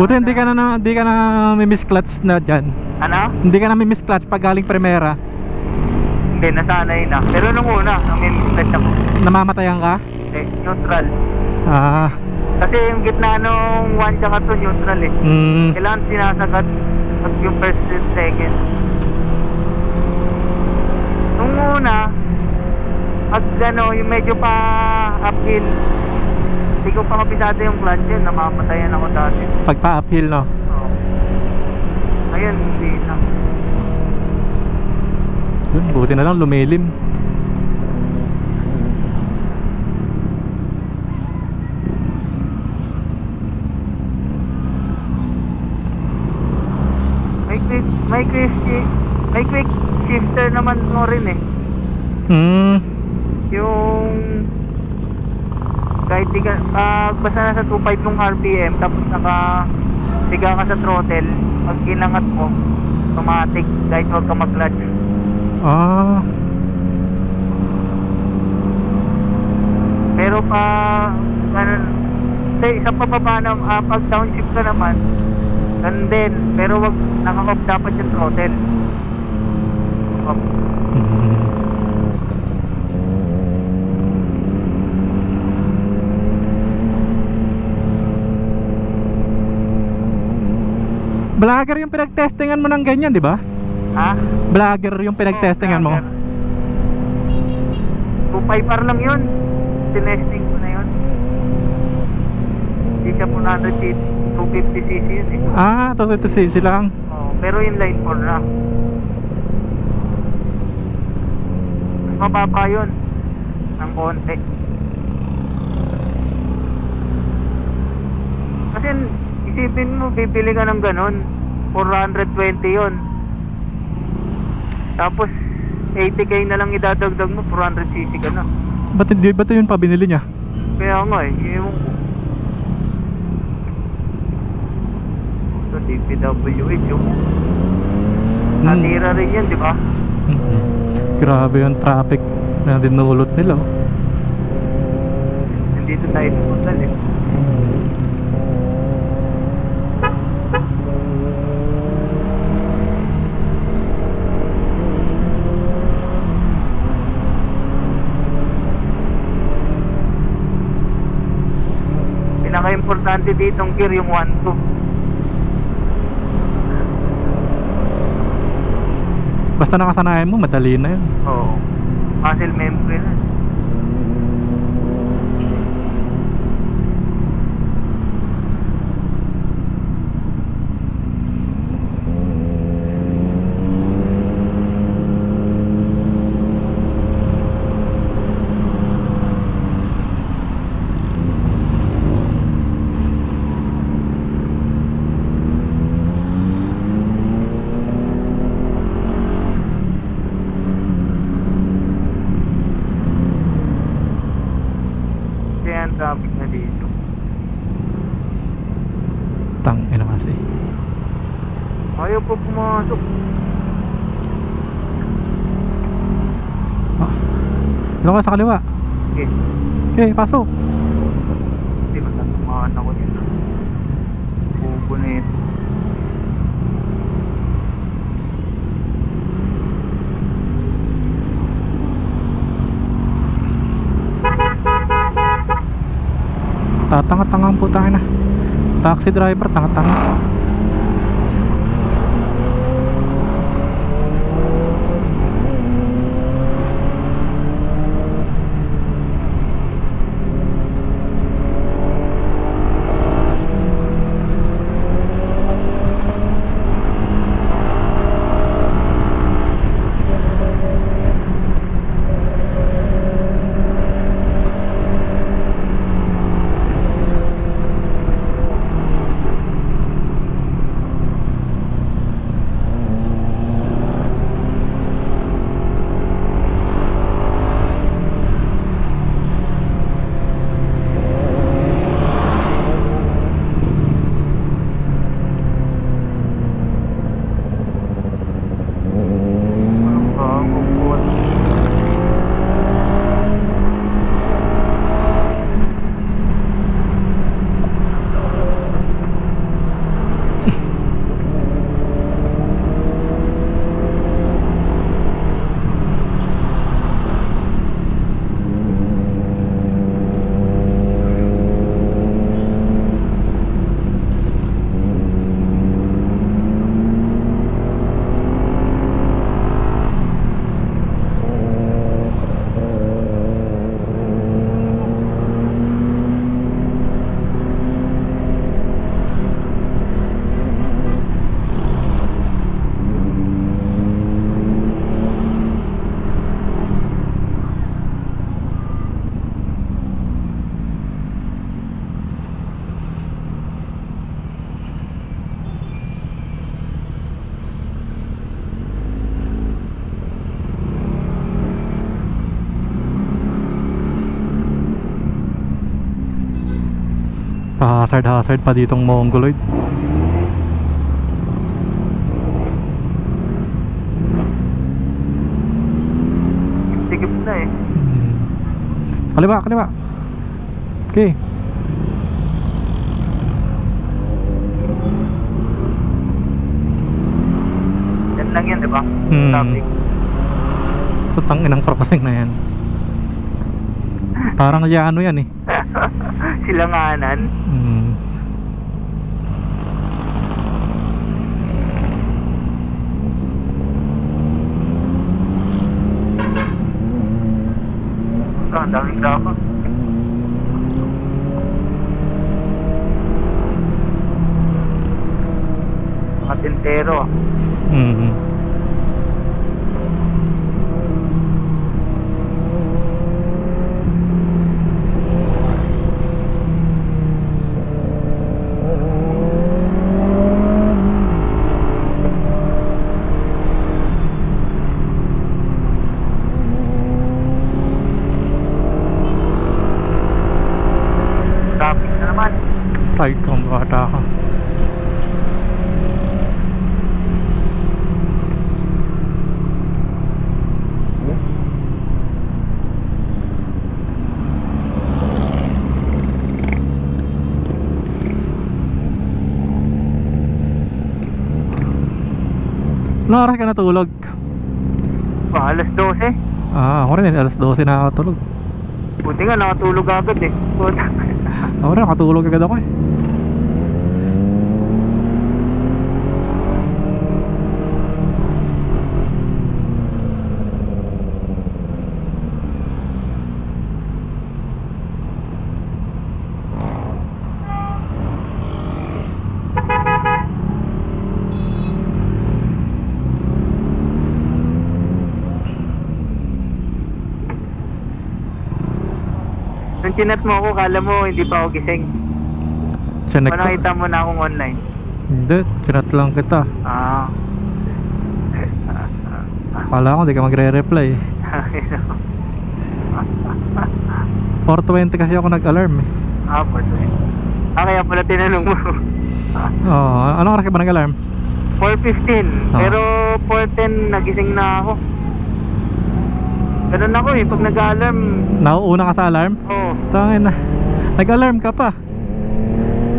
Buti hindi ka na may-miss clutch na dyan. Ano? Hindi ka na may-miss clutch pag galing Primera. Hindi, nasanay na. Pero nung una, nung minimiss ako, Namamatayan ka? neutral. Ah. Kasi yung gitna nung 1 tsaka 2, neutral eh. Kailangan sinasagat pag yung first and second. Nung una, pag yung medyo pa uphill, hindi ko pa kapisado yung clutch yun, namamatayan ako dati. Pag pa-uphill, no? Oo. Ngayon, hindi na. Yun, buti na lang lumilim. May quick shifter naman mo rin eh. Yung kahit di ka basta nasa 2.5 ng RPM tapos siga ka sa throttle, pag inangat mo automatic kahit huwag ka mag-clutch. Pero sa pababa na pag downshift ka naman and then, pero wag naka-off dapat yung throttle. Vlogger yung pinag-testingan mo ng ganyan, di ba? Ha? Vlogger yung pinag-testingan mo. 2.5R lang yun. Tinesting ko na yun. Hindi siya 250cc yun eh. 250cc lang. Pero inline 4 na. Mas mababa yun ng konti. Kasi isipin mo, bibili ka ng ganun 420 yun, tapos 80k na lang idadagdag mo, 400cc ka na. Ba't yun pa binili niya? Kaya nga eh, yung sa DPWH yung natira rin yan, di ba? Grabe yung traffic na dinulot nila. Nandito tayo pumuntal eh. Pinaka-importante ditong gear yung 1-2. Basta nakasanayan mo, madali na yun. Oo. Muscle memory na. Traffic na dito. Tangina kasi. Ayaw pa pumasok. Doon ka sa kaliwa. Okay. Okay, pasok. Hindi matatamaan ako dito. Bubo na ito. Tatanga-tanga po tayo na. Taxi driver, tanga-tanga. Hazard pa ditong Mongoloid. Tigip na eh. Kaliwa, kaliwa. Okay. Yan lang yan, di ba? Hmm. Traffic. Tutang inang crossing na yan. Parang ano yan eh. Silanganan. Ang daming graba. Mga tintero. Traffic na naman. Ay, kung bata ka. Anong oras ka natulog? Alas 12. Ako rin, alas 12 na ako tulog. Buti nga nakatulog agad eh. Ako rin, nakatulog agad ako eh. Nung chinat mo ako, kala mo hindi pa ako gising. Chinek O ko. nakita mo na akong online. Hindi, chinat lang kita. Ah. Kala ko hindi ka magre-reply eh. 4:20 kasi ako nag-alarm eh. Pwede. Kaya pala tinanong mo. Oo, anong oras ka ba nag-alarm? 4:15. Ah. Pero 4:10 nagising na ako. Ganun ako eh, pag nag-alarm. Nauuna ka sa alarm? Oo. Tangin na. Nag-alarm ka pa.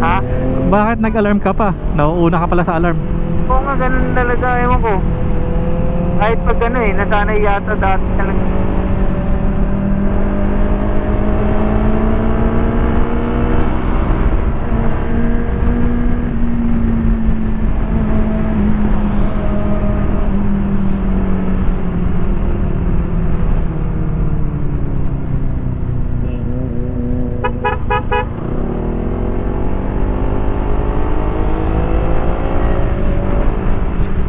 Ha? Bakit nag-alarm ka pa? Nauuna ka pala sa alarm. Oo nga, ganun talaga, ewan ko. Kahit pag ano eh, nasanay yata dati talaga.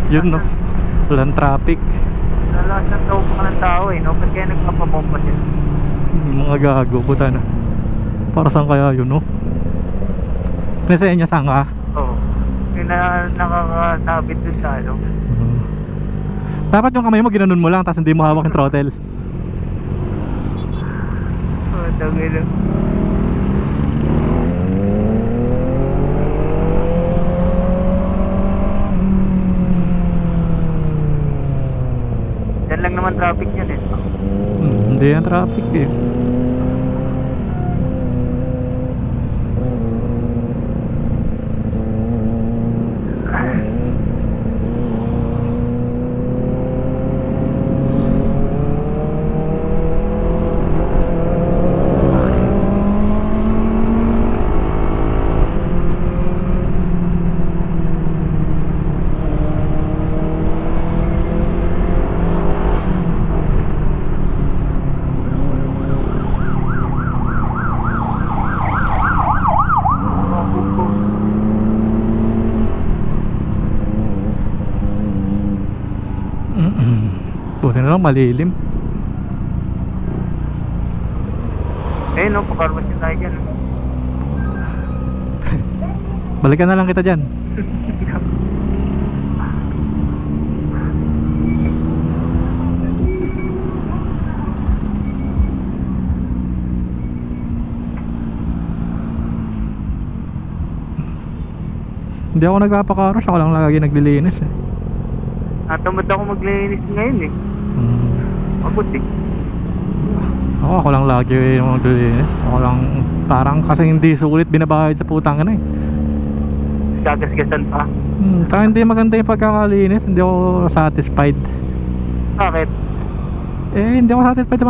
Yun no. Walang traffic. Nalasan daw pa ng tao eh, no? Ba't kaya nagpapabomba sila? Mga gago, puta na. Para saan kaya yun no? Nasa inyo saan ka? Oo. Yung nakakasabit dun sa ano. Dapat yung kamay mo ginanon mo lang tapos hindi mo hawak yung throttle. Tagay lang. Yan lang naman traffic yan eh. Hindi yan traffic eh. Buti na lang malilim. Eh no, pakarwas yun tayo dyan. Balikan na lang kita dyan. Hindi ako nagpapakaros, ako lang lagi naglilinis eh. Natamad ako maglinis ngayon eh. Pagod eh. Ako lang lagi maglilinis. Ako lang, parang kasi hindi sulit binabayad sa putang na eh. Gagasgasan pa. Kaya hindi maganda yung pagkakalinis. Hindi ako satisfied. Bakit? Eh, hindi ako satisfied sa